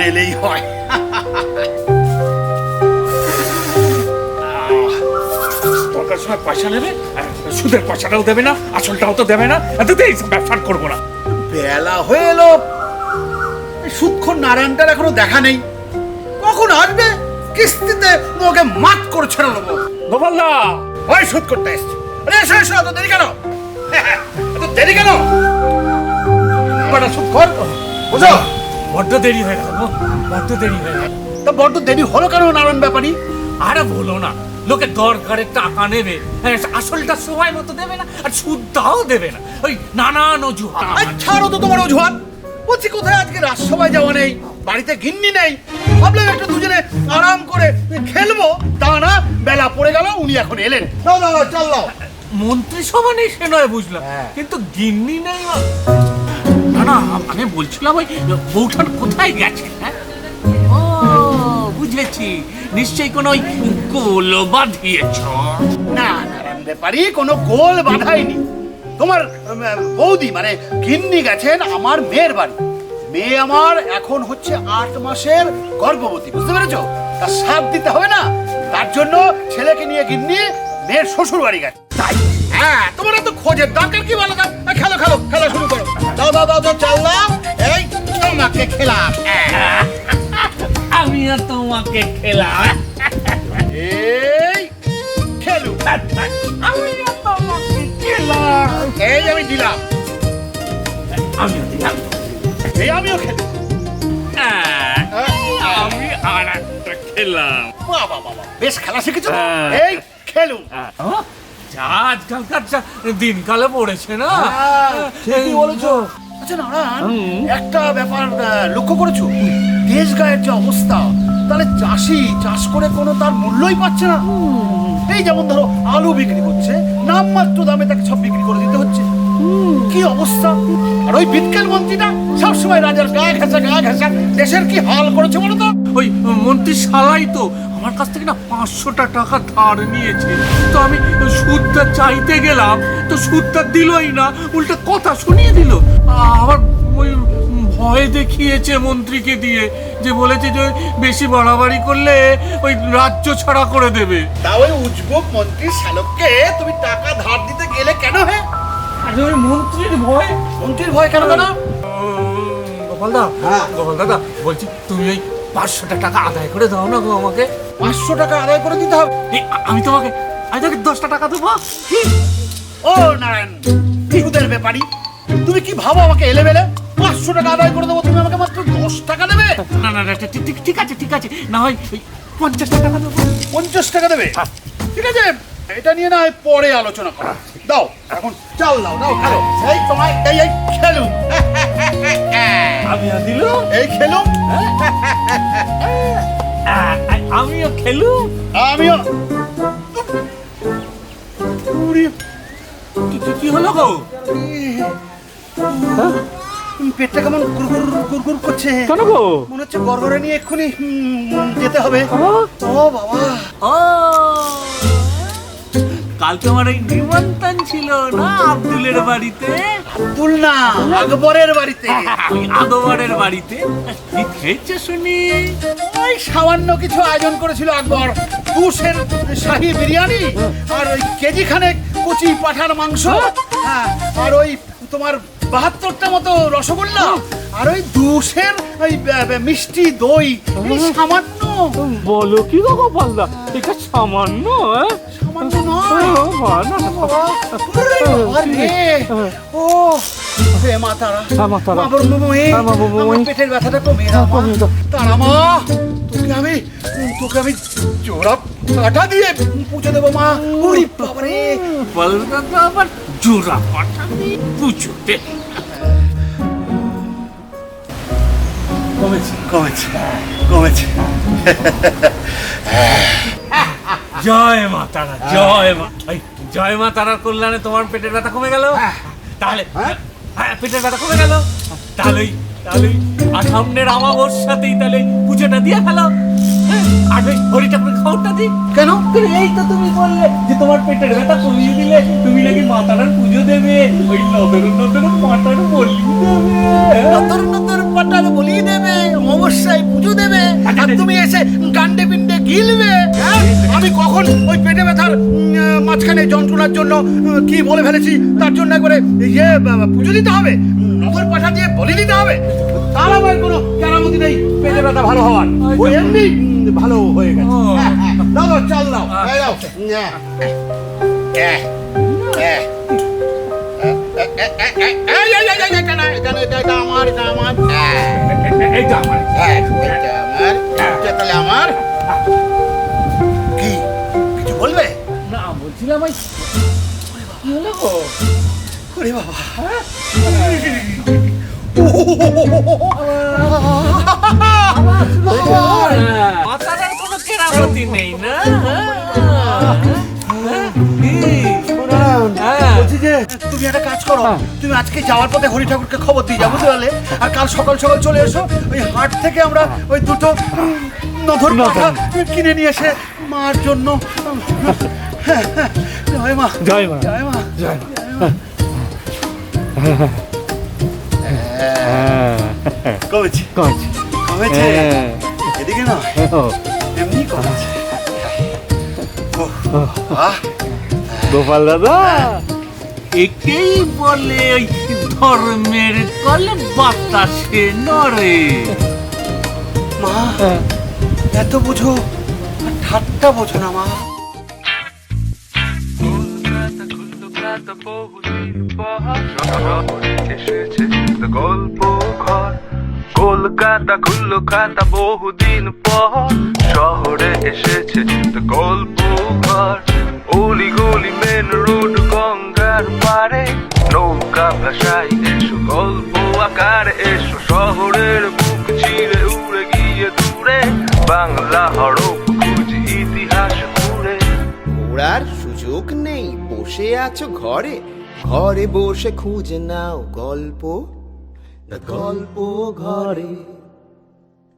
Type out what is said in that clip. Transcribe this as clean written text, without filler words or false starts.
এলেই হয়। দরকার সময় পয়সা নেবে, সুদের পয়সাটাও দেবে না, আসলটাও তো দেবে না, এততে এইসব ব্যবসা করবো না। বেলা হয়ে এলো, সুদখোর নারায়ণটার এখনো দেখা নেই, কখন আসবে? কিস্তিতে ওকে মাত করে ছেড়ে দেবো। গোপালদা, ওই সুদ করতে এসছি। আরে এসো এসো, এত দেরি কেন? এত দেরি কেন? বড় সুদখোর, বুঝো? বড্ড দেরি হয়ে গেল, বড্ড দেরি হয়ে গেল। তা বড্ড দেরি হলো কেন নারায়ণ ব্যাপারী? আরে বলো না, লোকে দরকারে টাকা নেবে, আসলটা সময় মতো দেবে না, আর সুদটাও দেবে না, ওই নানান অজুহাত। ছাড়ো তো তোমার অজুহাত। বলছি কোথায় আজকে রাজসভায় যাওয়া নেই, বাড়িতে গিন্নি নেই, ভাবলাম একটু দুজনে আরাম করে খেলবো, তা না বেলা পড়ে গেল, উনি এখন এলেন। না না না, চল দাও। মন্ত্রী সভা নেই সে নয় বুঝলাম, কিন্তু গিন্নি নেই। না না, আমি বলছিলাম ওই বউঠান কোথায় গেছে? হ্যাঁ, ও বুঝেছি, নিশ্চয়ই কোনো ওই গোল বাঁধিয়েছ। না নারায়ণ ব্যাপারী, কোনো গোল বাঁধাইনি। তোমার বৌদি মানে গিন্নি গেছেন আমার মেয়ের বাড়ি। মেয়ে আমার এখন হচ্ছে 8 মাসের গর্ভবতী, বুঝতে পেরেছো? তা সাথ দিতে হবে না, তার জন্য ছেলেকে নিয়ে গিন্নি মেয়ের শ্বশুর বাড়ি গেছে। তাই হ্যাঁ, তোমার তো খোঁজের দরকার কি বলো? খেলো খেলো, খেলা শুরু করো। দাও দাও দাও দাও, চাল দাও। এই তোমাকে খেলাম, আমিও তোমাকে খেলাম। এই খেলু, আমিও তোমাকে খেলাম। এই আমি দিলাম, আমিও দিলাম। এই আমিও খেলি। আমি আর একটা খেলাম। বাবা বাবা, বেশ খেলা শিখেছো। হ্যাঁ। এই খেলু। যা আজকালকার যা দিনকালে পড়েছে না। ঠিকই বলেছো। আচ্ছা নারায়ণ, একটা ব্যাপার লক্ষ্য করেছো? দেশ গায়ের যে অবস্থা, তাহলে চাষি চাষ করে কোনো তার মূল্যই পাচ্ছে না। এই যেমন ধরো আলু বিক্রি করছে, নামমাত্র দামে তাকে সব বিক্রি করে দিতে হচ্ছে। কি অবস্থা! আর ওই বিটকেল মন্ত্রীটা সবসময় রাজার গা ঘেঁষা গা ঘেঁষা, দেশের কি হাল করেছে বলো তো? ওই মন্ত্রী শালাই তো আমার কাছ থেকে না 500টা টাকা ধার নিয়েছে। তো আমি সুদটা চাইতে গেলাম, তো সুদটা দিলই না, উল্টে কথা শুনিয়ে দিল। আবার ওই ভয় দেখিয়েছে মন্ত্রীকে দিয়ে, যে বলেছে যে বেশি বাড়াবাড়ি করলে ওই রাজ্য ছাড়া করে দেবে। তা ওই উজবুক মন্ত্রীর শালককে তুমি টাকা ধার দিতে গেলে কেন? হে, আরে ওই মন্ত্রীর ভয়। মন্ত্রীর ভয় কেন কেন? গোপালদা, হ্যাঁ। গোপাল দাদা, বলছি তুমি ওই 500টা টাকা আদায় করে দাও না গো আমাকে। 500 টাকা আদায় করে দিতে হবে? আমি তোমাকে 10টা টাকা দেবো। ও নারায়ণ, সুদের ব্যাপারী, তুমি কি ভাবো আমাকে এলেবেলে? 500 টাকা আদায় করে দেবো, তুমি আমাকে মাত্র 10 টাকা দেবে? না না না, ঠিক আছে ঠিক আছে, না হয় 50টা টাকা দেবো। 50 টাকা দেবে? ঠিক আছে, এটা নিয়ে না হয় পরে আলোচনা করা। দাও এখন, চাল দাও, দাও খেলো। এই তোমায় এই এই খেলু, আমিও দিল, এই খেলু, আমিও খেলু। আমিও। উরি, কি হলো গো? পেটটা কেমন গুড়গুড় গুড়গুড় করছে। কেন গো? মনে হচ্ছে গড়গড়ে নিয়ে এক্ষুনি যেতে হবে। ও বাবা, ও কালকে আমার এই নিমন্ত্রণ ছিল না আব্দুলের বাড়িতে। আব্দুল না, আকবরের বাড়িতে। আমি আকবরের বাড়িতে। কি খেয়েছে শুনি? ওই সামান্য কিছু আয়োজন করেছিল আকবর। 200 শাহী বিরিয়ানি, আর ওই কেজি খানেক কচি পাঠার মাংস, হ্যাঁ, আর ওই তোমার 72টা মতো রসগোল্লা, আর ওই 200 ওই মিষ্টি দই। এই সামান্য। বলো কি গো গোপালদা, এটা সামান্য? সামান্য নয় বাবা, রে। ও হে মা তারা, মা তারা, মা বর্মময়ী, মা বর্মময়ী, আমার পেটের ব্যথাটা কমিয়ে দাও, কমিয়ে দাও। তারা মা, তোকে আমি জোড়া কাটা দিয়ে পুজো দেবো মা। ওরে বাবারে, গোপালদা তো আবার জোড়া পাঠা দিয়ে পুজোতে। কমেছে কমেছে কমেছে। জয় মা তারা, জয় মা। জয় মা তারার কল্যাণে তোমার পেটের ব্যথা কমে গেল। তাহলে পেটের ব্যথা কমে গেল, তাহলে আর সামনের আমাবস্যাতেই তাহলে পুজোটা দিয়ে ফেলো। আর ওই হরি ঠাকুরের খবরটা দিই। কেন? এই তো তুমি বললে যে তোমার পেটের ব্যথা কমিয়ে দিলে তুমি নাকি মা তারার পুজো দেবে, ওই নদর নদর পাটার বলি দেবে। নতর নতর পাটার বলি দেবে, গোসাই পুজো দেবে আর তুমি এসে গান্ডে পিন্ডে গিলবে, হ্যাঁ? আমি কখন ওই পেটে ব্যথার মাঝখানে যন্ত্রণার জন্য কি বলে ফেলেছি তার জন্য একবারে ইয়ে পুজো দিতে হবে, নজর পাঠা দিয়ে বলে দিতে হবে? তার আবার কোনো কেরামতি নেই পেটে ব্যথা ভালো হওয়ার, ও এমনি ভালো হয়ে গেছে। দাও দাও, চাল দাও, এই দাও। এটা আমার এইটা আমার। তাহলে আমার কি কিছু বলবে? না বলছিলাম ওই কি হলো গো? ওরে বাবা, মাথার কোনো কেরামতি নেই না? বলছি যে তুমি একটা কাজ করো, তুমি আজকে যাওয়ার পথে হরি ঠাকুরকে খবর দিয়ে যাবো, বুঝতে পারলে? আর কাল সকাল সকাল চলে এসো, ওই হাট থেকে আমরা ওই দুটো নধর পাঠা কিনে নিয়ে এসে মার জন্য। জয় মা, জয় মা, জয় মা, জয় মা। কমেছে কমেছে। কমেছে, এদিকে না এমনি কমেছে। গোপাল দাদা, একেই বলে ওই ধর্মের কলে বাতাসে নড়ে। মা এত বোঝো আর ঠাট্টা বোঝো না মা। কলকাতা খুললো খাতা বহুদিন পর, শহরে এসেছে গল্প ঘর। অলি গলি মেন রোড গঙ্গার পারে, নৌকা ভাষায় এসো গল্প আকারে এসো। শহরের বুক চিরে উড়ে গিয়ে দূরে, বাংলা হরফ খুঁজি ইতিহাস ঘুরে। ওড়ার সুযোগ নেই, বসে আছো ঘরে, ঘরে বসে খুঁজে নাও গল্প, গল্প ঘরে।